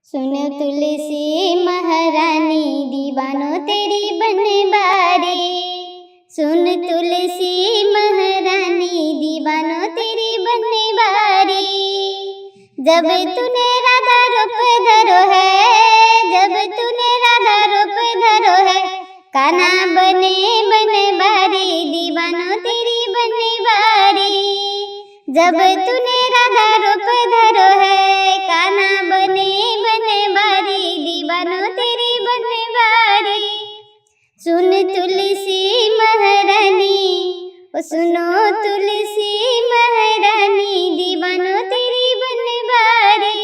सुन तुलसी महारानी दीवानो तेरी बनबारी। सुन तुलसी महारानी दीवानो तेरी बनबारी। जब तूने राधा रूप धरो है, जब तूने राधा रूप धरो है, कान्हा बने बनबारी दीवानो तेरी बनबारी। जब तूने राधा रूप धरो है, कान्हा बने बनबारी दीवानो तेरी बनबारी। सुन तुलसी महारानी, ओ सुनो तुलसी महारानी दीवानो तेरी बनबारी।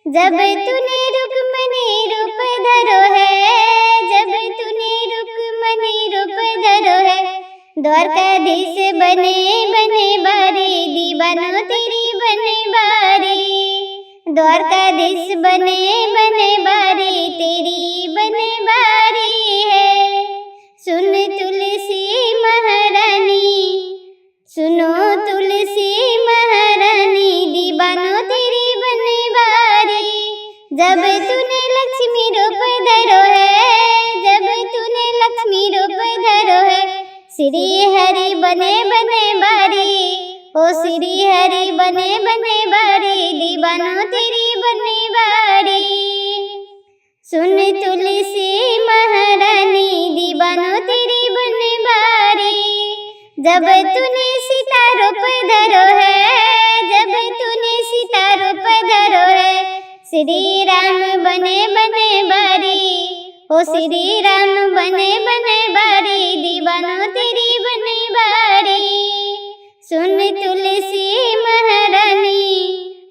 जब तूने रुक्मणी रूप धरो है, जब तूने रुक्मणी रूप धरो है, द्वारकाधीश बने बनबारी दीवानो तेरी बनबारी। द्वारकाधीश बने बनबारी तेरी बनबारी है। सुन तुलसी महारानी, सुनो तुलसी महारानी दीवानो तेरी बनबारी। जब तूने लक्ष्मी रूप धरो है, जब तूने लक्ष्मी रूप धरो है, श्री हरि बने बनबारी। ओ श्री हरि बने बनबारी दीवानो तेरी बनबारी। सुन तुलसी महारानी दीवानो तेरी बनबारी। जब तूने सीता रूप धरो है, जब तूने सीता रूप धरो है, श्री राम बने बनबारी। ओ श्री राम बने बनबारी दीवानो तेरी बनबारी। सुन तुलसी महारानी,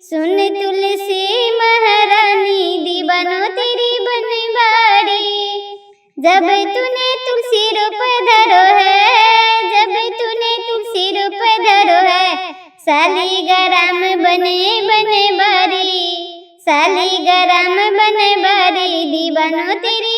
सुन तुलसी महारानी दीवानो तेरी बनबारी। जब तूने तुलसी रूप धरो है, जब तूने तुलसी रूप धरो है, शालिग्राम बने बनबारी। शालिग्राम बनबारी दीवानो तेरी